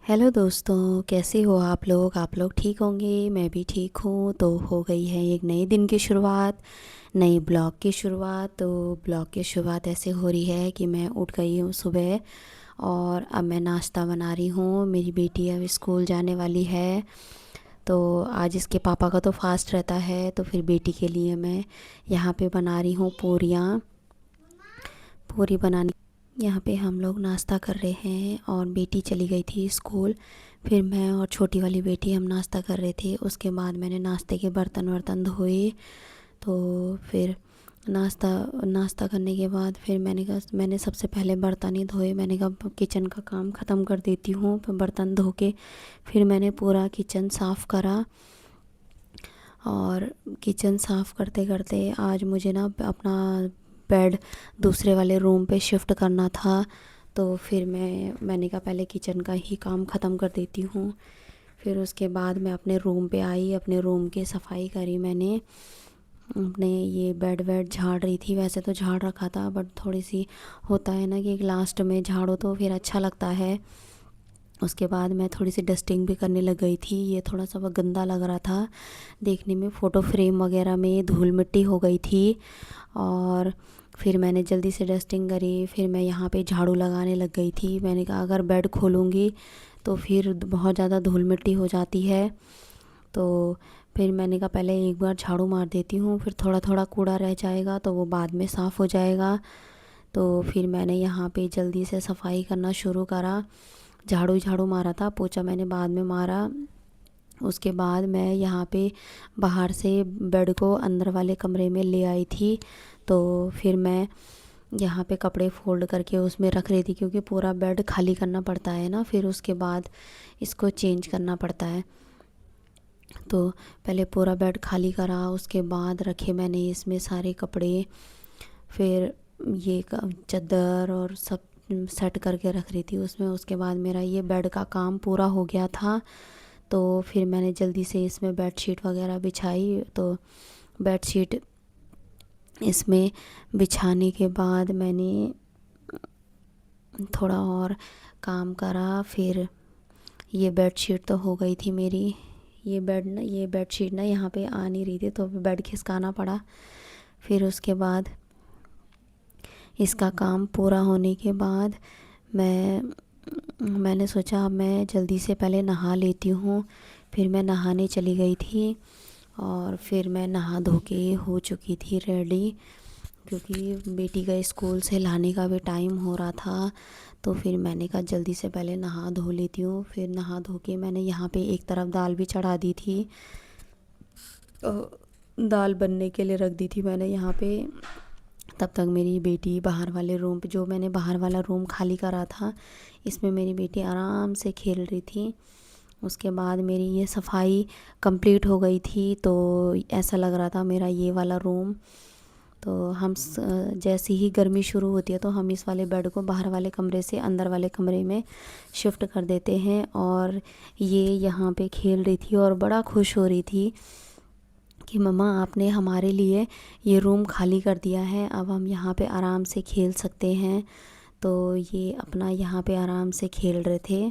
Hello दोस्तों, कैसे हो आप लोग ठीक होंगे। मैं भी ठीक हूँ। तो हो गई है एक नए दिन की शुरुआत, नई ब्लॉग की शुरुआत। तो ब्लॉग की शुरुआत ऐसे हो रही है कि मैं उठ गई हूँ सुबह और अब मैं नाश्ता बना रही हूँ। मेरी बेटी अब स्कूल जाने वाली है, तो आज इसके पापा का तो फास्ट रहता है, तो फिर बेटी के लिए मैं यहाँ पे बना रही हूँ पूरियाँ। पूरी बनाने यहाँ पे हम लोग नाश्ता कर रहे हैं और बेटी चली गई थी स्कूल। फिर मैं और छोटी वाली बेटी हम नाश्ता कर रहे थे। उसके बाद मैंने नाश्ते के बर्तन वर्तन धोए। तो फिर नाश्ता नाश्ता करने के बाद फिर मैंने सबसे पहले बर्तन ही धोए। मैंने कहा किचन का काम ख़त्म कर देती हूँ। फिर बर्तन धो के फिर मैंने पूरा किचन साफ़ करा। और किचन साफ़ करते करते आज मुझे ना अपना बेड दूसरे वाले रूम पे शिफ्ट करना था। तो फिर मैंने कहा पहले किचन का ही काम ख़त्म कर देती हूँ। फिर उसके बाद मैं अपने रूम पे आई, अपने रूम की सफाई करी। मैंने अपने ये बेड वेड झाड़ रही थी। वैसे तो झाड़ रखा था, बट थोड़ी सी होता है ना कि लास्ट में झाड़ो तो फिर अच्छा लगता है। उसके बाद मैं थोड़ी सी डस्टिंग भी करने लग गई थी। ये थोड़ा सा वह गंदा लग रहा था देखने में, फ़ोटो फ्रेम वगैरह में धूल मिट्टी हो गई थी। और फिर मैंने जल्दी से डस्टिंग करी। फिर मैं यहाँ पे झाड़ू लगाने लग गई थी। मैंने कहा अगर बेड खोलूँगी तो फिर बहुत ज़्यादा धूल मिट्टी हो जाती है। तो फिर मैंने कहा पहले एक बार झाड़ू मार देती हूँ, फिर थोड़ा थोड़ा कूड़ा रह जाएगा तो वो बाद में साफ़ हो जाएगा। तो फिर मैंने यहाँ पे जल्दी से सफाई करना शुरू करा। झाड़ू ही झाड़ू मारा था, पोछा मैंने बाद में मारा। उसके बाद मैं यहाँ पे बाहर से बेड को अंदर वाले कमरे में ले आई थी। तो फिर मैं यहाँ पे कपड़े फोल्ड करके उसमें रख रही थी, क्योंकि पूरा बेड खाली करना पड़ता है ना, फिर उसके बाद इसको चेंज करना पड़ता है। तो पहले पूरा बेड खाली करा, उसके बाद रखे मैंने इसमें सारे कपड़े। फिर ये चादर और सब सेट करके रख रही थी उसमें। उसके बाद मेरा ये बेड का काम पूरा हो गया था। तो फिर मैंने जल्दी से इसमें बेडशीट वगैरह बिछाई। तो बेडशीट इसमें बिछाने के बाद मैंने थोड़ा और काम करा। फिर ये बेडशीट तो हो गई थी मेरी। ये बेडशीट ना यहाँ पे आ नहीं रही थी, तो बेड खिसकाना पड़ा। फिर उसके बाद इसका काम पूरा होने के बाद मैंने सोचा अब मैं जल्दी से पहले नहा लेती हूँ। फिर मैं नहाने चली गई थी और फिर मैं नहा धो के हो चुकी थी रेडी, क्योंकि बेटी का स्कूल से लाने का भी टाइम हो रहा था। तो फिर मैंने कहा जल्दी से पहले नहा धो लेती हूँ। फिर नहा धो के मैंने यहाँ पे एक तरफ दाल भी चढ़ा दी थी। दाल बनने के लिए रख दी थी मैंने यहाँ पे। तब तक मेरी बेटी बाहर वाले रूम पे, जो मैंने बाहर वाला रूम खाली करा था, इसमें मेरी बेटी आराम से खेल रही थी। उसके बाद मेरी ये सफाई कंप्लीट हो गई थी। तो ऐसा लग रहा था मेरा ये वाला रूम। तो जैसे ही गर्मी शुरू होती है तो हम इस वाले बेड को बाहर वाले कमरे से अंदर वाले कमरे में शिफ्ट कर देते हैं। और ये यहाँ पे खेल रही थी और बड़ा खुश हो रही थी कि मम्मा आपने हमारे लिए ये रूम खाली कर दिया है, अब हम यहाँ पे आराम से खेल सकते हैं। तो ये अपना यहाँ पे आराम से खेल रहे थे।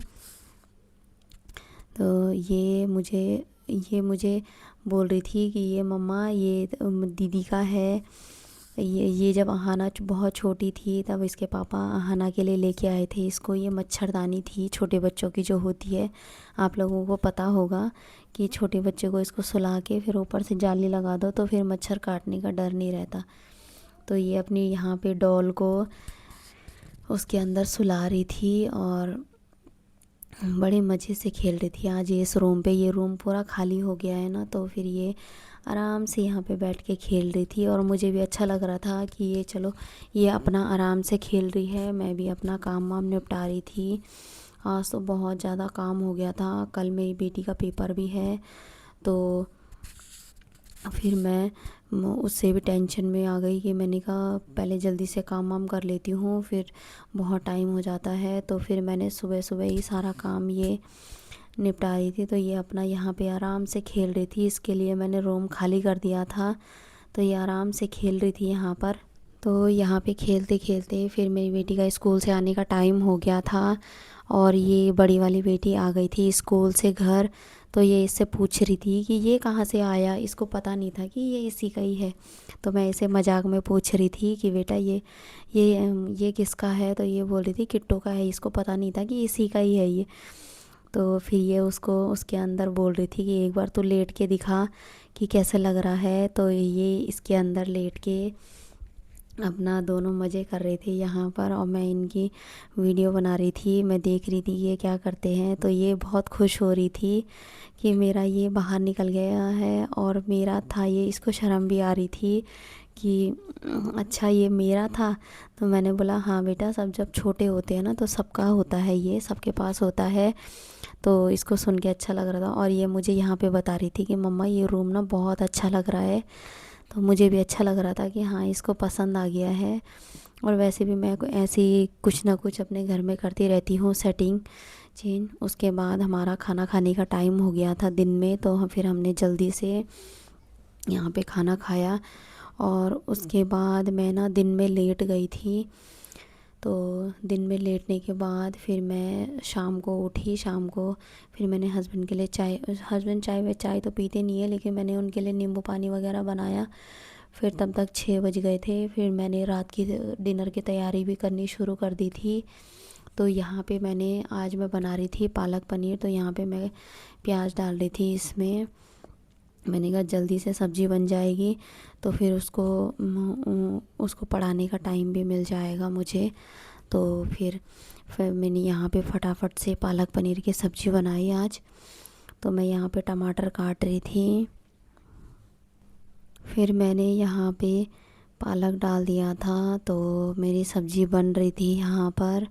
तो ये मुझे बोल रही थी कि ये मम्मा ये दीदी का है। ये जब अहाना बहुत छोटी थी तब इसके पापा अहाना के लिए लेके आए थे इसको। ये मच्छरदानी थी छोटे बच्चों की जो होती है, आप लोगों को पता होगा कि छोटे बच्चे को इसको सुला के फिर ऊपर से जाली लगा दो तो फिर मच्छर काटने का डर नहीं रहता। तो ये अपनी यहाँ पे डॉल को उसके अंदर सुला रही थी और बड़े मज़े से खेल रही थी। आज ये इस रूम पे, ये रूम पूरा खाली हो गया है ना, तो फिर ये आराम से यहाँ पे बैठ के खेल रही थी। और मुझे भी अच्छा लग रहा था कि ये चलो ये अपना आराम से खेल रही है, मैं भी अपना काम वाम निपटा रही थी। आज तो बहुत ज़्यादा काम हो गया था, कल मेरी बेटी का पेपर भी है। तो फिर मैं उससे भी टेंशन में आ गई कि मैंने कहा पहले जल्दी से काम वाम कर लेती हूँ, फिर बहुत टाइम हो जाता है। तो फिर मैंने सुबह सुबह ही सारा काम ये निपटा रही थी। तो ये अपना यहाँ पे आराम से खेल रही थी, इसके लिए मैंने रूम खाली कर दिया था। तो ये आराम से खेल रही थी यहाँ पर। तो यहाँ पे खेलते खेलते फिर मेरी बेटी का स्कूल से आने का टाइम हो गया था और ये बड़ी वाली बेटी आ गई थी स्कूल से घर, तो ये इससे पूछ रही थी कि ये कहाँ से आया, इसको पता नहीं था कि ये इसी का ही है। तो मैं इसे मजाक में पूछ रही थी कि बेटा ये किसका है, तो ये बोल रही थी किट्टू का है, इसको पता नहीं था कि इसी का ही है ये। तो फिर ये उसको उसके अंदर बोल रही थी कि एक बार तू लेट के दिखा कि कैसे लग रहा है। तो ये इसके अंदर लेट के अपना दोनों मज़े कर रहे थे यहाँ पर, और मैं इनकी वीडियो बना रही थी, मैं देख रही थी ये क्या करते हैं। तो ये बहुत खुश हो रही थी कि मेरा ये बाहर निकल गया है, और मेरा था ये, इसको शर्म भी आ रही थी कि अच्छा ये मेरा था। तो मैंने बोला हाँ बेटा, सब जब छोटे होते हैं ना तो सबका होता है, ये सबके पास होता है। तो इसको सुन के अच्छा लग रहा था, और ये मुझे यहाँ पे बता रही थी कि मम्मा ये रूम ना बहुत अच्छा लग रहा है। तो मुझे भी अच्छा लग रहा था कि हाँ इसको पसंद आ गया है। और वैसे भी मैं ऐसे ही कुछ ना कुछ अपने घर में करती रहती हूँ सेटिंग चेंज। उसके बाद हमारा खाना खाने का टाइम हो गया था दिन में, तो फिर हमने जल्दी से यहाँ पे खाना खाया। और उसके बाद मैं ना दिन में लेट गई थी, तो दिन में लेटने के बाद फिर मैं शाम को उठी। शाम को फिर मैंने हस्बैंड के लिए हस्बैंड चाय तो पीते नहीं है, लेकिन मैंने उनके लिए नींबू पानी वगैरह बनाया। फिर तब तक 6 बज गए थे, फिर मैंने रात की डिनर की तैयारी भी करनी शुरू कर दी थी। तो यहाँ पे आज मैं बना रही थी पालक पनीर, तो यहाँ पे मैं प्याज डाल रही थी इसमें। मैंने कहा जल्दी से सब्ज़ी बन जाएगी, तो फिर उसको पढ़ाने का टाइम भी मिल जाएगा मुझे। तो फिर मैंने यहाँ पे फटाफट से पालक पनीर की सब्ज़ी बनाई आज। तो मैं यहाँ पे टमाटर काट रही थी, फिर मैंने यहाँ पे पालक डाल दिया था, तो मेरी सब्ज़ी बन रही थी यहाँ पर।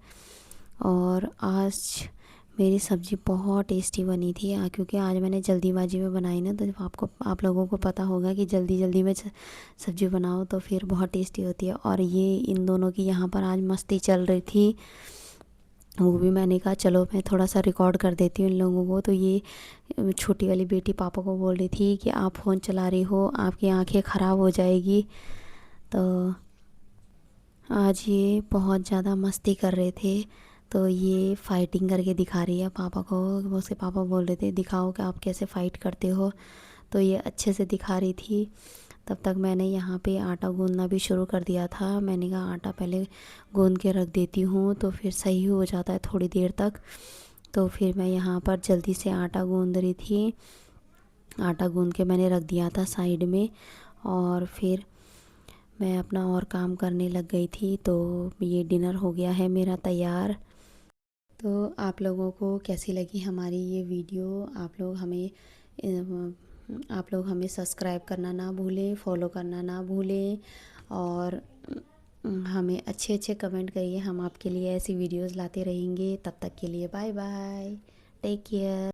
और आज मेरी सब्ज़ी बहुत टेस्टी बनी थी, क्योंकि आज मैंने जल्दीबाजी में बनाई ना, तो आप लोगों को पता होगा कि जल्दी जल्दी में सब्ज़ी बनाओ तो फिर बहुत टेस्टी होती है। और ये इन दोनों की यहाँ पर आज मस्ती चल रही थी, वो भी मैंने कहा चलो मैं थोड़ा सा रिकॉर्ड कर देती हूँ इन लोगों को। तो ये छोटी वाली बेटी पापा को बोल रही थी कि आप फ़ोन चला रही हो, आपकी आंखें ख़राब हो जाएगी। तो आज ये बहुत ज़्यादा मस्ती कर रहे थे, तो ये फाइटिंग करके दिखा रही है पापा को। वो उसके पापा बोल रहे थे दिखाओ कि आप कैसे फ़ाइट करते हो, तो ये अच्छे से दिखा रही थी। तब तक मैंने यहाँ पे आटा गूँधना भी शुरू कर दिया था। मैंने कहा आटा पहले गूँध के रख देती हूँ तो फिर सही हो जाता है थोड़ी देर तक। तो फिर मैं यहाँ पर जल्दी से आटा गूँध रही थी। आटा गूँध के मैंने रख दिया था साइड में, और फिर मैं अपना और काम करने लग गई थी। तो ये डिनर हो गया है मेरा तैयार। तो आप लोगों को कैसी लगी हमारी ये वीडियो? आप लोग हमें सब्सक्राइब करना ना भूलें, फॉलो करना ना भूलें, और हमें अच्छे अच्छे कमेंट करिए। हम आपके लिए ऐसी वीडियोस लाते रहेंगे। तब तक के लिए बाय बाय, टेक केयर।